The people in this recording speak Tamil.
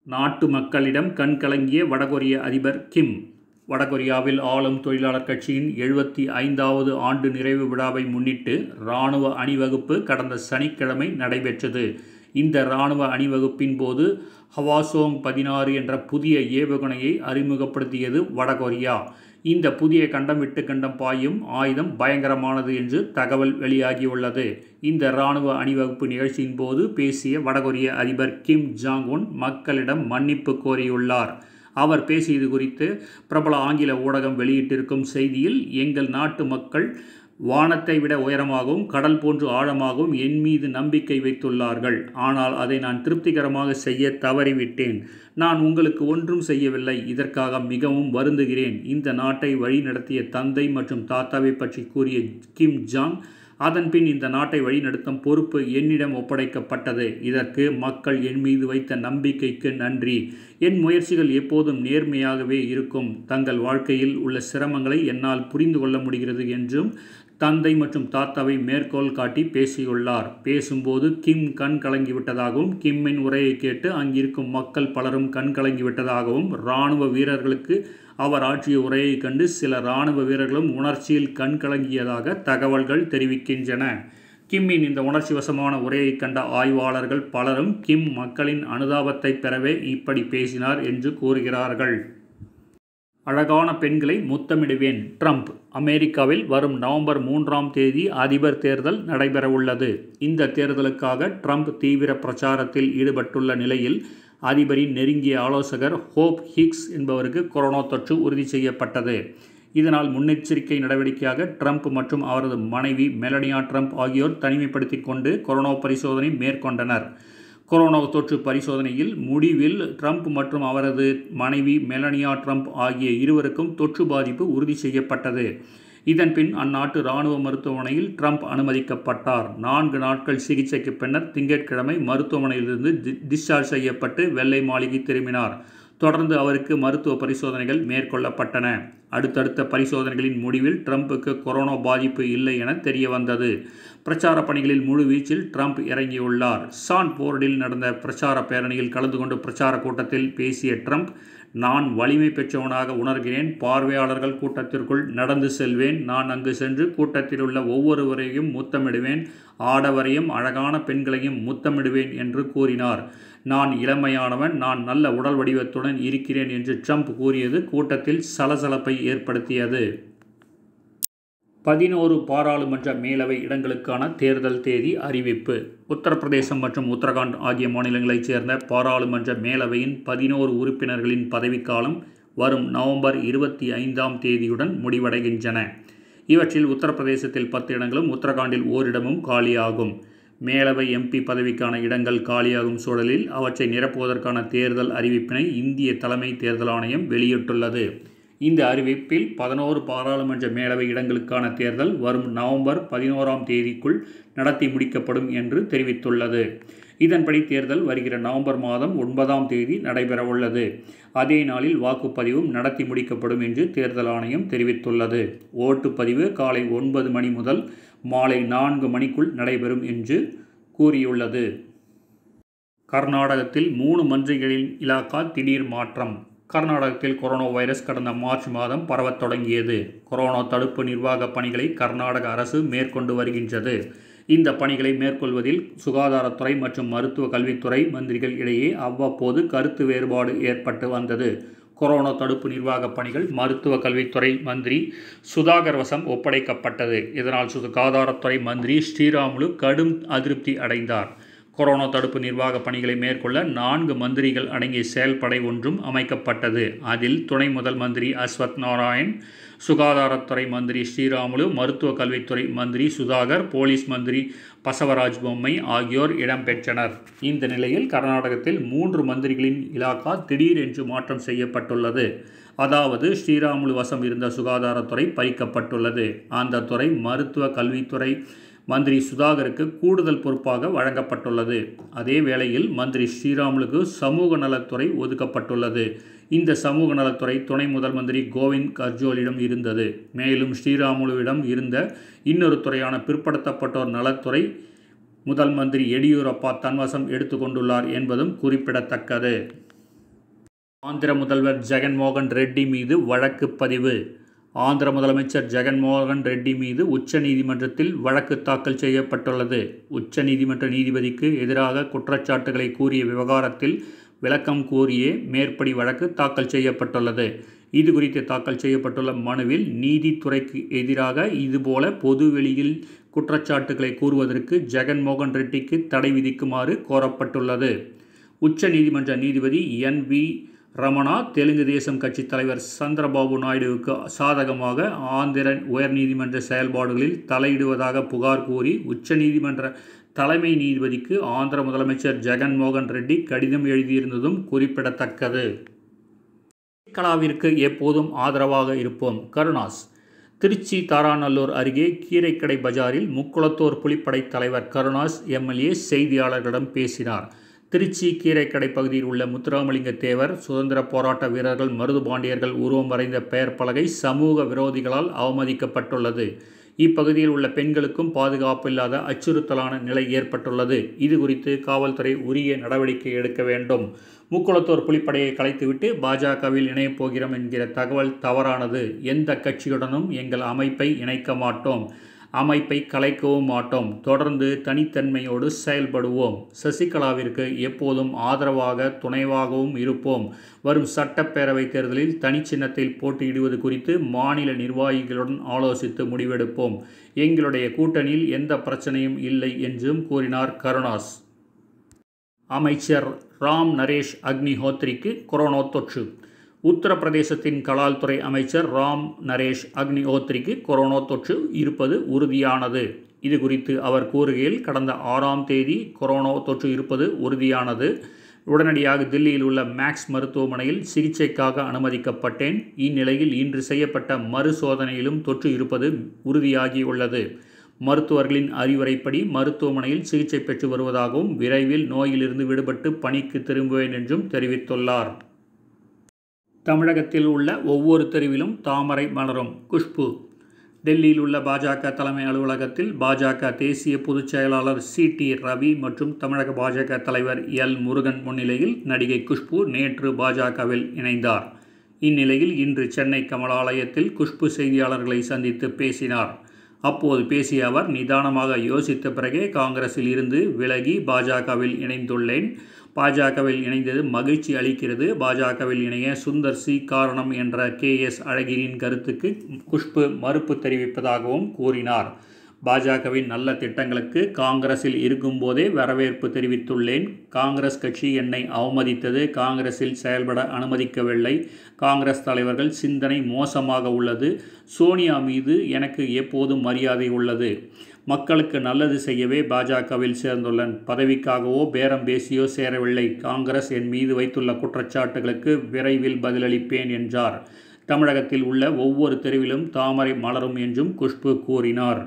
நாட்டு மக்களிடம் கண்கலங்கிய வடகொரிய அதிபர் கிம். வடகொரியாவில் ஆளும் தொழிலாளர் கட்சியின் 75வது ஆண்டு நிறைவு விழாவை முன்னிட்டு இராணுவ அணிவகுப்பு கடந்த சனிக்கிழமை நடைபெற்றது. இந்த இராணுவ அணிவகுப்பின் போது ஹவாசோங்-16 என்ற புதிய ஏவுகணையை அறிமுகப்படுத்தியது வடகொரியா. இந்த புதிய கண்டம் விட்டு கண்டம் பாயும் ஆயுதம் பயங்கரமானது என்று தகவல் வெளியாகியுள்ளது. இந்த இராணுவ அணிவகுப்பு நிகழ்ச்சியின் போது பேசிய வடகொரிய அதிபர் கிம் ஜாங் உன் மக்களிடம் மன்னிப்பு கோரியுள்ளார். அவர் பேசியது குறித்து பிரபல ஆங்கில ஊடகம் வெளியிட்டிருக்கும் செய்தியில், எங்கள் நாட்டு மக்கள் வானத்தை விட உயரமாகவும் கடல் போன்று ஆழமாகவும் என் மீது நம்பிக்கை வைத்துள்ளார்கள். ஆனால் அதை நான் திருப்திகரமாக செய்ய தவறிவிட்டேன். நான் உங்களுக்கு ஒன்றும் செய்யவில்லை. இதற்காக மிகவும் வருந்துகிறேன். இந்த நாட்டை வழிநடத்திய தந்தை மற்றும் தாத்தாவை பற்றி கூறிய கிம் ஜாங், அதன்பின் இந்த நாட்டை வழிநடத்தும் பொறுப்பு என்னிடம் ஒப்படைக்கப்பட்டது. இதற்கு மக்கள் என் மீது வைத்த நம்பிக்கைக்கு நன்றி. என் முயற்சிகள் எப்போதும் நேர்மையாகவே இருக்கும். தங்கள் வாழ்க்கையில் உள்ள சிரமங்களை என்னால் புரிந்து கொள்ள முடிகிறது என்றும் தந்தை மற்றும் தாத்தாவை மேற்கோள் காட்டி பேசியுள்ளார். பேசும்போது கிம் கண் கலங்கிவிட்டதாகவும், கிம்மின் உரையை கேட்டு அங்கிருக்கும் மக்கள் பலரும் கண் கலங்கிவிட்டதாகவும், இராணுவ வீரர்களுக்கு அவர் ஆற்றிய உரையை கண்டு சில இராணுவ வீரர்களும் உணர்ச்சியில் கண் கலங்கியதாக தகவல்கள் தெரிவிக்கின்றன. கிம்மின் இந்த உணர்ச்சி வசமான உரையை கண்ட ஆய்வாளர்கள் பலரும் கிம் மக்களின் அனுதாபத்தை பெறவே இப்படி பேசினார் என்று கூறுகிறார்கள். அழகான பெண்களை முத்தமிடுவேன் ட்ரம்ப். அமெரிக்காவில் வரும் நவம்பர் 3ஆம் தேதி அதிபர் தேர்தல் நடைபெறவுள்ளது. இந்த தேர்தலுக்காக ட்ரம்ப் தீவிர பிரச்சாரத்தில் ஈடுபட்டுள்ள நிலையில், அதிபரின் நெருங்கிய ஆலோசகர் ஹோப் ஹிக்ஸ் என்பவருக்கு கொரோனா தொற்று உறுதி செய்யப்பட்டது. இதனால் முன்னெச்சரிக்கை நடவடிக்கையாக ட்ரம்ப் மற்றும் அவரது மனைவி மெலனியா ட்ரம்ப் ஆகியோர் தனிமைப்படுத்திக் கொண்டு கொரோனா பரிசோதனை மேற்கொண்டனர். கொரோனா தொற்று பரிசோதனையில் முடிவில் ட்ரம்ப் மற்றும் அவரது மனைவி மெலனியா ட்ரம்ப் ஆகிய இருவருக்கும் தொற்று பாதிப்பு உறுதி செய்யப்பட்டது. இதன்பின் அந்நாட்டு இராணுவ மருத்துவமனையில் ட்ரம்ப் அனுமதிக்கப்பட்டார். 4 நாட்கள் சிகிச்சைக்கு பின்னர் திங்கட்கிழமை மருத்துவமனையிலிருந்து டிஸ்சார்ஜ் செய்யப்பட்டு வெள்ளை மாளிகை திரும்பினார். தொடர்ந்து அவருக்கு மருத்துவ பரிசோதனைகள் மேற்கொள்ளப்பட்டன. அடுத்தடுத்த பரிசோதனைகளின் முடிவில் ட்ரம்புக்கு கொரோனா பாதிப்பு இல்லை என தெரியவந்தது. பிரச்சார பணிகளில் முழு வீச்சில் ட்ரம்ப் இறங்கியுள்ளார். சான்போர்டில் நடந்த பிரச்சார பேரணியில் கலந்து கொண்டு பிரச்சார கூட்டத்தில் பேசிய ட்ரம்ப், நான் வலிமை பெற்றவனாக உணர்கிறேன். பார்வையாளர்கள் கூட்டத்திற்குள் நடந்து செல்வேன். நான் அங்கு சென்று கூட்டத்தில் உள்ள ஒவ்வொருவரையும் முத்தமிடுவேன். ஆடவரையும் அழகான பெண்களையும் முத்தமிடுவேன் என்று கூறினார். நான் இளமையானவன். நான் நல்ல உடல் வடிவத்துடன் இருக்கிறேன் என்று ட்ரம்ப் கூறியது கூட்டத்தில் சலசலப்பை ஏற்படுத்தியது. 11 பாராளுமன்ற மேலவை இடங்களுக்கான தேர்தல் தேதி அறிவிப்பு. உத்தரப்பிரதேசம் மற்றும் உத்தரகாண்ட் ஆகிய மாநிலங்களைச் சேர்ந்த பாராளுமன்ற மேலவையின் 11 உறுப்பினர்களின் பதவிக்காலம் வரும் நவம்பர் 25ஆம் தேதியுடன் முடிவடைகின்றன. இவற்றில் உத்தரப்பிரதேசத்தில் 10 இடங்களும் உத்தரகாண்டில் ஓரிடமும் காலியாகும். மேலவை எம்பி பதவிக்கான இடங்கள் காலியாகும் சூழலில் அவற்றை நிரப்புவதற்கான தேர்தல் அறிவிப்பினை இந்திய தலைமை தேர்தல் ஆணையம் வெளியிட்டுள்ளது. இந்த அறிவிப்பில் 11 பாராளுமன்ற மேலவை இடங்களுக்கான தேர்தல் வரும் நவம்பர் 11ஆம் தேதிக்குள் நடத்தி முடிக்கப்படும் என்று தெரிவித்துள்ளது. இதன்படி தேர்தல் வருகிற நவம்பர் மாதம் 9ஆம் தேதி நடைபெறவுள்ளது. அதே நாளில் வாக்குப்பதிவும் நடத்தி முடிக்கப்படும் என்று தேர்தல் ஆணையம் தெரிவித்துள்ளது. ஓட்டுப்பதிவு காலை 9 மணி முதல் மாலை 4 மணிக்குள் நடைபெறும் என்று கூறியுள்ளது. கர்நாடகத்தில் 3 மந்திரிகளின் இலாகா திடீர் மாற்றம். கர்நாடகத்தில் கொரோனா வைரஸ் கடந்த மார்ச் மாதம் பரவத் தொடங்கியது. கொரோனா தடுப்பு நிர்வாக பணிகளை கர்நாடக அரசு மேற்கொண்டு வருகின்றது. இந்த பணிகளை மேற்கொள்வதில் சுகாதாரத்துறை மற்றும் மருத்துவ கல்வித்துறை மந்திரிகள் இடையே அவ்வப்போது கருத்து வேறுபாடு ஏற்பட்டு வந்தது. கொரோனா தடுப்பு நிர்வாக பணிகள் மருத்துவ கல்வித்துறை மந்திரி சுதாகர் வசம் ஒப்படைக்கப்பட்டது. இதனால் சுகாதாரத்துறை மந்திரி ஸ்ரீராமுலு கடும் அதிருப்தி அடைந்தார். கொரோனா தடுப்பு நிர்வாக பணிகளை மேற்கொள்ள 4 மந்திரிகள் அடங்கிய செயல்படை ஒன்றும் அமைக்கப்பட்டது. அதில் துணை முதல் மந்திரி அஸ்வத் நாராயண், சுகாதாரத்துறை மந்திரி ஸ்ரீராமுலு, மருத்துவ கல்வித்துறை மந்திரி சுதாகர், போலீஸ் மந்திரி பசவராஜ் பொம்மை ஆகியோர் இடம்பெற்றனர். இந்த நிலையில் கர்நாடகத்தில் 3 மந்திரிகளின் இலாகா திடீர் என்று மாற்றம் செய்யப்பட்டுள்ளது. அதாவது ஸ்ரீராமுலு வசம் இருந்த சுகாதாரத்துறை பறிக்கப்பட்டுள்ளது. அந்த துறை மருத்துவ கல்வித்துறை மந்திரி சுதாகருக்கு கூடுதல் பொறுப்பாக வழங்கப்பட்டுள்ளது. அதே வேளையில் மந்திரி ஸ்ரீராமுலுக்கு சமூக நலத்துறை ஒதுக்கப்பட்டுள்ளது. இந்த சமூக நலத்துறை துணை முதல் மந்திரி கோவிந்த் கர்ஜோலிடம் இருந்தது. மேலும் ஸ்ரீராமுலுவிடம் இருந்த இன்னொரு துறையான பிற்படுத்தப்பட்டோர் நலத்துறை முதல் மந்திரி எடியூரப்பா தன்வசம் எடுத்துக்கொண்டுள்ளார் என்பதும் குறிப்பிடத்தக்கது. ஆந்திர முதல்வர் ஜெகன்மோகன் ரெட்டி மீது வழக்கு பதிவு. ஆந்திர முதலமைச்சர் ஜெகன்மோகன் ரெட்டி மீது உச்சநீதிமன்றத்தில் வழக்கு தாக்கல் செய்யப்பட்டுள்ளது. உச்சநீதிமன்ற நீதிபதிக்கு எதிராக குற்றச்சாட்டுகளை கூறிய விவகாரத்தில் விளக்கம் கோரியே மேற்படி வழக்கு தாக்கல் செய்யப்பட்டுள்ளது. இதுகுறித்து தாக்கல் செய்யப்பட்டுள்ள மனுவில் நீதித்துறைக்கு எதிராக இதுபோல பொது வெளியில் குற்றச்சாட்டுகளை கூறுவதற்கு ஜெகன்மோகன் ரெட்டிக்கு தடை விதிக்குமாறு கோரப்பட்டுள்ளது. உச்சநீதிமன்ற நீதிபதி என்.வி. ரமணா தெலுங்கு தேசம் கட்சி தலைவர் சந்திரபாபு நாயுடுவுக்கு சாதகமாக ஆந்திர உயர்நீதிமன்ற செயல்பாடுகளில் தலையிடுவதாக புகார் கூறி உச்சநீதிமன்ற தலைமை நீதிபதிக்கு ஆந்திர முதலமைச்சர் ஜெகன்மோகன் ரெட்டி கடிதம் எழுதியிருந்ததும் குறிப்பிடத்தக்கது. சசிகலாவிற்கு எப்போதும் ஆதரவாக இருப்போம் கருணாஸ். திருச்சி தாராநல்லூர் அருகே கீரைக்கடை பஜாரில் முக்குளத்தோர் புலிப்படை தலைவர் கருணாஸ் எம்.எல்.ஏ. செய்தியாளர்களிடம் பேசினார். திருச்சி கீரைக்கடை பகுதியில் உள்ள முத்துராமலிங்க தேவர், சுதந்திர போராட்ட வீரர்கள், மருதுபாண்டியர்கள் உருவம் வரைந்த பெயர் பலகை சமூக விரோதிகளால் அவமதிக்கப்பட்டுள்ளது. இப்பகுதியில் உள்ள பெண்களுக்கும் பாதுகாப்பு இல்லாத அச்சுறுத்தலான நிலை ஏற்பட்டுள்ளது. இது குறித்து காவல்துறை உரிய நடவடிக்கை எடுக்க வேண்டும். முக்குளத்தோர் புலிப்படையை கலைத்துவிட்டு பாஜகவில் இணையப் போகிறோம் என்கிற தகவல் தவறானது. எந்த கட்சியுடனும் எங்கள் அமைப்பை இணைக்க மாட்டோம், அமைப்பை கலைக்கவும் மாட்டோம். தொடர்ந்து தனித்தன்மையோடு செயல்படுவோம். சசிகலாவிற்கு எப்போதும் ஆதரவாக துணைவாகவும் இருப்போம். வரும் சட்டப்பேரவை தேர்தலில் தனிச்சின்னத்தில் போட்டியிடுவது குறித்து மாநில நிர்வாகிகளுடன் ஆலோசித்து முடிவெடுப்போம். எங்களுடைய கூட்டணியில் எந்த பிரச்சனையும் இல்லை என்றும் கூறினார் கருணாஸ். அமைச்சர் ராம் நரேஷ் அக்னிஹோத்ரிக்கு கொரோனா தொற்று. உத்தரப்பிரதேசத்தின் கலால் துறை அமைச்சர் ராம் நரேஷ் அக்னிஹோத்ரிக்கு கொரோனா தொற்று இருப்பது உறுதியானது. இது குறித்து அவர் கூறுகையில், கடந்த 6ஆம் தேதி கொரோனா தொற்று இருப்பது உறுதியானது. உடனடியாக தில்லியில் உள்ள மேக்ஸ் மருத்துவமனையில் சிகிச்சைக்காக அனுமதிக்கப்பட்டேன். இந்நிலையில் இன்று செய்யப்பட்ட மறுசோதனையிலும் தொற்று இருப்பது உறுதியாகியுள்ளது. மருத்துவர்களின் அறிவுரைப்படி மருத்துவமனையில் சிகிச்சை பெற்று வருவதாகவும் விரைவில் நோயிலிருந்து விடுபட்டு பணிக்கு திரும்புவேன் என்றும் தெரிவித்துள்ளார். தமிழகத்தில் உள்ள ஒவ்வொரு தெருவிலும் தாமரை மலரும் குஷ்பு. டெல்லியில் உள்ள பாஜக தலைமை அலுவலகத்தில் பாஜக தேசிய பொதுச் செயலாளர் சி.டி. ரவி மற்றும் தமிழக பாஜக தலைவர் எல். முருகன் முன்னிலையில் நடிகை குஷ்பு நேற்று பாஜகவில் இணைந்தார். இந்நிலையில் இன்று சென்னை கமலாலயத்தில் குஷ்பு செய்தியாளர்களை சந்தித்து பேசினார். அப்போது பேசிய அவர், நிதானமாக யோசித்த பிறகே காங்கிரஸில் இருந்து விலகி பாஜகவில் இணைந்துள்ளேன். பாஜகவில் இணைந்தது மகிழ்ச்சி அளிக்கிறது. பாஜகவில் இணைய சுந்தர் சி காரணம் என்ற கே.எஸ். அழகிரியின் கருத்துக்கு குஷ்பு மறுப்பு தெரிவிப்பதாகவும் கூறினார். பாஜகவின் நல்ல திட்டங்களுக்கு காங்கிரஸில் இருக்கும்போதே வரவேற்பு தெரிவித்துள்ளேன். காங்கிரஸ் கட்சி என்னை அவமதித்தது. காங்கிரஸில் செயல்பட அனுமதிக்கவில்லை. காங்கிரஸ் தலைவர்கள் சிந்தனை மோசமாக உள்ளது. சோனியா மீது எனக்கு எப்போதும் மரியாதை உள்ளது. மக்களுக்கு நல்லது செய்யவே பாஜகவில் சேர்ந்துள்ளேன். பதவிக்காகவோ பேரம் பேசியோ சேரவில்லை. காங்கிரஸ் என் மீது வைத்துள்ள குற்றச்சாட்டுகளுக்கு விரைவில் பதிலளிப்பேன் என்றார். தமிழகத்தில் உள்ள ஒவ்வொரு தெருவிலும் தாமரை மலரும் என்றும் குஷ்பு கூறினார்.